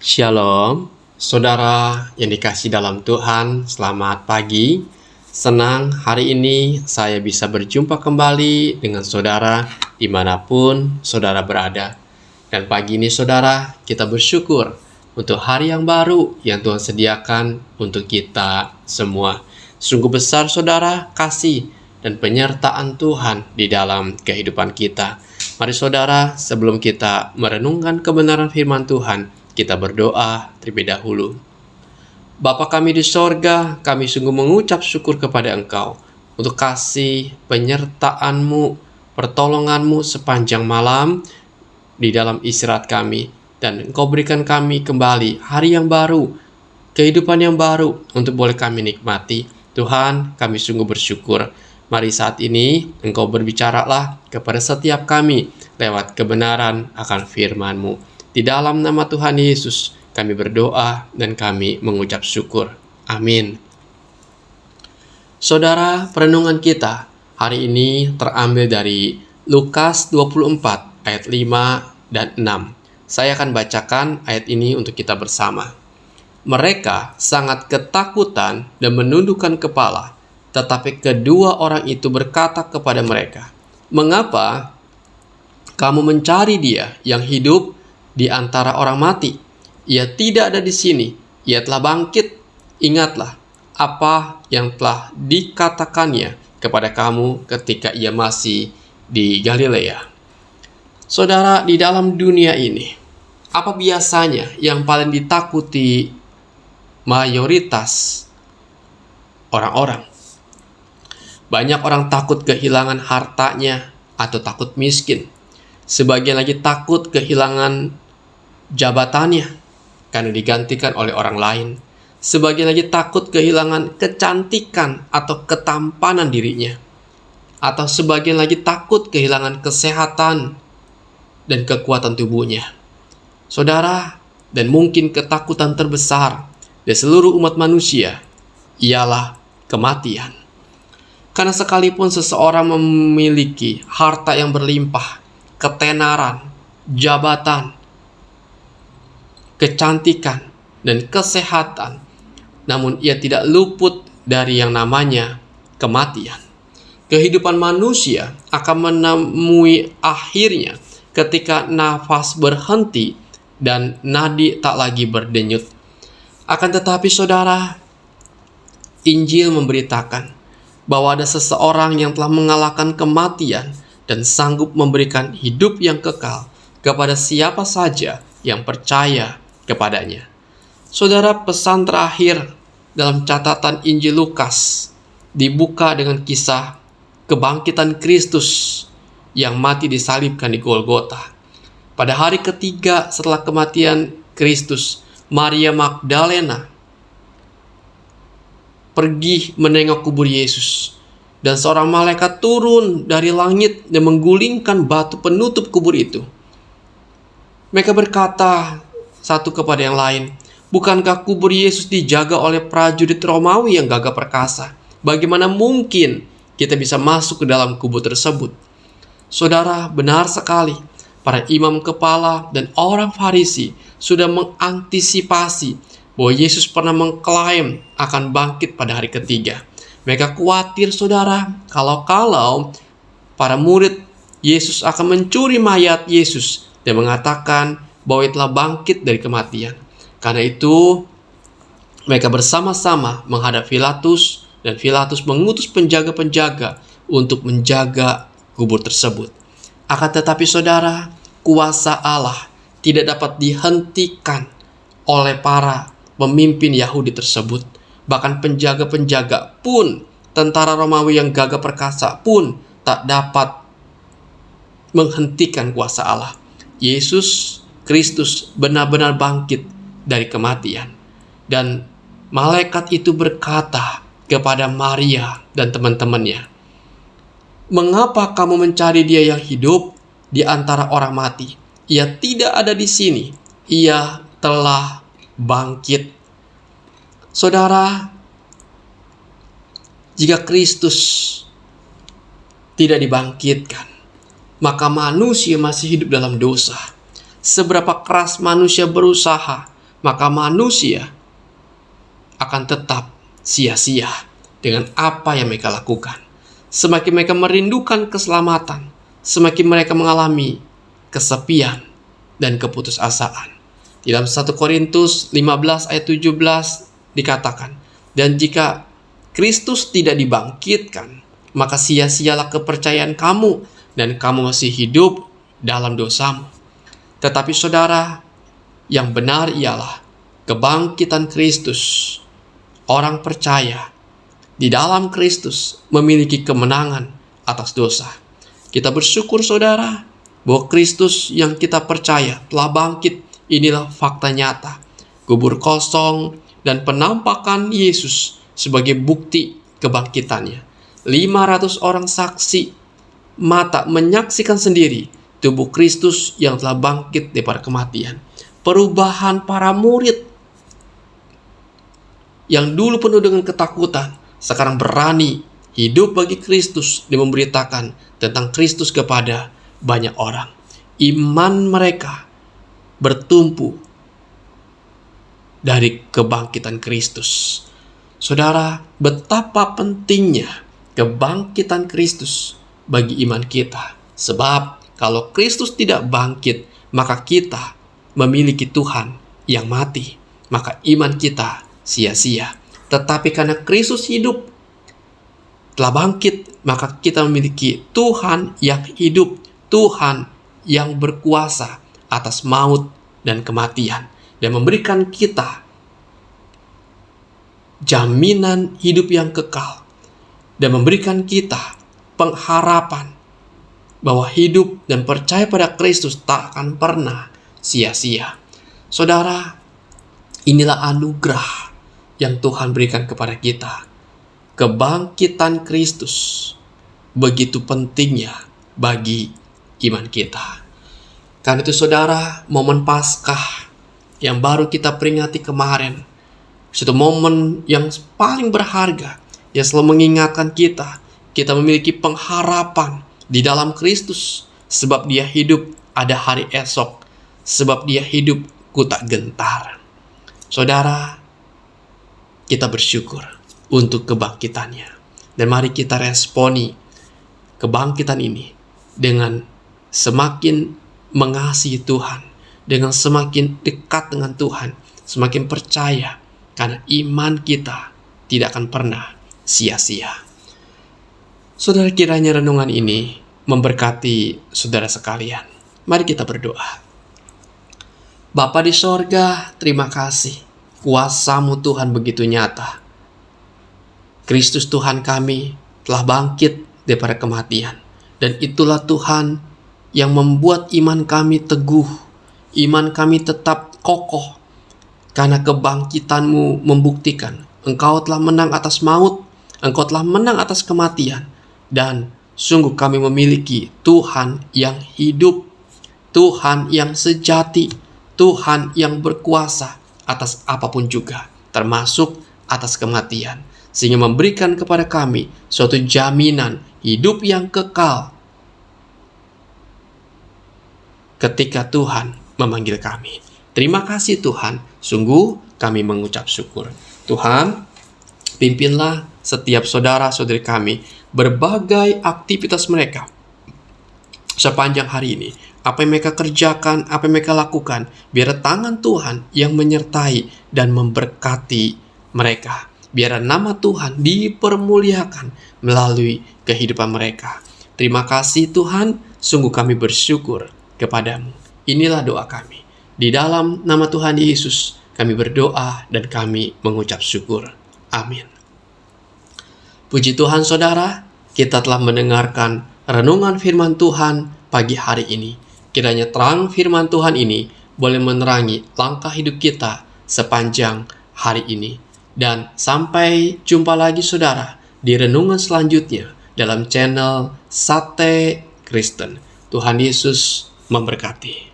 Shalom, saudara yang dikasihi dalam Tuhan, selamat pagi. Senang hari ini saya bisa berjumpa kembali dengan saudara dimanapun saudara berada. Dan pagi ini saudara, kita bersyukur untuk hari yang baru yang Tuhan sediakan untuk kita semua. Sungguh besar saudara kasih dan penyertaan Tuhan di dalam kehidupan kita. Mari saudara, sebelum kita merenungkan kebenaran firman Tuhan, kita berdoa terlebih dahulu. Bapa kami di sorga, kami sungguh mengucap syukur kepada Engkau untuk kasih penyertaan-Mu, pertolongan-Mu sepanjang malam di dalam istirahat kami. Dan Engkau berikan kami kembali hari yang baru, kehidupan yang baru untuk boleh kami nikmati. Tuhan, kami sungguh bersyukur. Mari saat ini Engkau berbicaralah kepada setiap kami lewat kebenaran akan firman-Mu. Di dalam nama Tuhan Yesus, kami berdoa dan kami mengucap syukur. Amin. Saudara, perenungan kita hari ini terambil dari Lukas 24 ayat 5 dan 6. Saya akan bacakan ayat ini untuk kita bersama. Mereka sangat ketakutan dan menundukkan kepala, tetapi kedua orang itu berkata kepada mereka, "Mengapa kamu mencari Dia yang hidup di antara orang mati? Ia tidak ada di sini, ia telah bangkit. Ingatlah apa yang telah dikatakannya kepada kamu ketika ia masih di Galilea." Saudara, di dalam dunia ini, apa biasanya yang paling ditakuti mayoritas orang-orang? Banyak orang takut kehilangan hartanya atau takut miskin. Sebagian lagi takut kehilangan jabatannya karena digantikan oleh orang lain. Sebagian lagi takut kehilangan kecantikan atau ketampanan dirinya. Atau sebagian lagi takut kehilangan kesehatan dan kekuatan tubuhnya. Saudara, dan mungkin ketakutan terbesar dari seluruh umat manusia ialah kematian. Karena sekalipun seseorang memiliki harta yang berlimpah, ketenaran, jabatan, kecantikan, dan kesehatan, namun ia tidak luput dari yang namanya kematian. Kehidupan manusia akan menemui akhirnya ketika nafas berhenti dan nadi tak lagi berdenyut. Akan tetapi saudara, Injil memberitakan bahwa ada seseorang yang telah mengalahkan kematian dan sanggup memberikan hidup yang kekal kepada siapa saja yang percaya kepadanya. Saudara, pesan terakhir dalam catatan Injil Lukas dibuka dengan kisah kebangkitan Kristus yang mati disalibkan di Golgota. Pada hari ketiga setelah kematian Kristus, Maria Magdalena pergi menengok kubur Yesus, dan seorang malaikat turun dari langit dan menggulingkan batu penutup kubur itu. Mereka berkata satu kepada yang lain, "Bukankah kubur Yesus dijaga oleh prajurit Romawi yang gagah perkasa? Bagaimana mungkin kita bisa masuk ke dalam kubur tersebut?" Saudara, benar sekali. Para imam kepala dan orang Farisi sudah mengantisipasi bahwa Yesus pernah mengklaim akan bangkit pada hari ketiga. Mereka khawatir, saudara, kalau para murid Yesus akan mencuri mayat Yesus dan mengatakan bahwa ia telah bangkit dari kematian. Karena itu, mereka bersama-sama menghadap Pilatus, dan Pilatus mengutus penjaga-penjaga untuk menjaga kubur tersebut. Akan tetapi saudara, kuasa Allah tidak dapat dihentikan oleh para pemimpin Yahudi tersebut. Bahkan penjaga-penjaga pun, tentara Romawi yang gagah perkasa pun tak dapat menghentikan kuasa Allah. Yesus Kristus benar-benar bangkit dari kematian. Dan malaikat itu berkata kepada Maria dan teman-temannya, "Mengapa kamu mencari Dia yang hidup di antara orang mati? Ia tidak ada di sini. Ia telah bangkit." Saudara, jika Kristus tidak dibangkitkan, maka manusia masih hidup dalam dosa. Seberapa keras manusia berusaha maka manusia akan tetap sia-sia dengan apa yang mereka lakukan. Semakin mereka merindukan keselamatan, semakin mereka mengalami kesepian dan keputusasaan. Di dalam 1 Korintus 15 ayat 17 dikatakan, dan jika Kristus tidak dibangkitkan, maka sia-sialah kepercayaan kamu dan kamu masih hidup dalam dosamu. Tetapi saudara, yang benar ialah kebangkitan Kristus. Orang percaya di dalam Kristus memiliki kemenangan atas dosa. Kita bersyukur saudara bahwa Kristus yang kita percaya telah bangkit. Inilah fakta nyata. Kubur kosong dan penampakan Yesus sebagai bukti kebangkitannya. 500 orang saksi mata menyaksikan sendiri tubuh Kristus yang telah bangkit daripada kematian. Perubahan para murid yang dulu penuh dengan ketakutan, sekarang berani hidup bagi Kristus dan memberitakan tentang Kristus kepada banyak orang. Iman mereka bertumpu dari kebangkitan Kristus. Saudara, betapa pentingnya kebangkitan Kristus bagi iman kita. Sebab kalau Kristus tidak bangkit, maka kita memiliki Tuhan yang mati. Maka iman kita sia-sia. Tetapi karena Kristus hidup, telah bangkit, maka kita memiliki Tuhan yang hidup, Tuhan yang berkuasa atas maut dan kematian, dan memberikan kita jaminan hidup yang kekal, dan memberikan kita pengharapan bahwa hidup dan percaya pada Kristus tak akan pernah sia-sia. Saudara, inilah anugerah yang Tuhan berikan kepada kita. Kebangkitan Kristus begitu pentingnya bagi iman kita. Karena itu saudara, momen Paskah yang baru kita peringati kemarin, suatu momen yang paling berharga, yang selalu mengingatkan kita memiliki pengharapan di dalam Kristus. Sebab dia hidup, ada hari esok. Sebab dia hidup, ku tak gentar. Saudara, kita bersyukur untuk kebangkitannya. Dan mari kita responi kebangkitan ini dengan semakin mengasihi Tuhan, dengan semakin dekat dengan Tuhan, semakin percaya, karena iman kita tidak akan pernah sia-sia. Saudara, kiranya renungan ini memberkati saudara sekalian. Mari kita berdoa. Bapa di sorga, terima kasih. Kuasa-Mu Tuhan begitu nyata. Kristus Tuhan kami telah bangkit daripada kematian. Dan itulah Tuhan yang membuat iman kami teguh. Iman kami tetap kokoh. Karena kebangkitan-Mu membuktikan Engkau telah menang atas maut. Engkau telah menang atas kematian. Dan sungguh kami memiliki Tuhan yang hidup. Tuhan yang sejati. Tuhan yang berkuasa atas apapun juga, termasuk atas kematian, sehingga memberikan kepada kami suatu jaminan hidup yang kekal ketika Tuhan memanggil kami. Terima kasih Tuhan, sungguh kami mengucap syukur. Tuhan, pimpinlah setiap saudara-saudari kami berbagai aktivitas mereka sepanjang hari ini. Apa yang mereka kerjakan, apa yang mereka lakukan, biar tangan Tuhan yang menyertai dan memberkati mereka. Biar nama Tuhan dipermuliakan melalui kehidupan mereka. Terima kasih Tuhan, sungguh kami bersyukur kepadamu. Inilah doa kami. Di dalam nama Tuhan Yesus, kami berdoa dan kami mengucap syukur. Amin. Puji Tuhan saudara, kita telah mendengarkan renungan firman Tuhan pagi hari ini. Kiranya terang firman Tuhan ini boleh menerangi langkah hidup kita sepanjang hari ini. Dan sampai jumpa lagi saudara di renungan selanjutnya dalam channel Sate Kristen. Tuhan Yesus memberkati.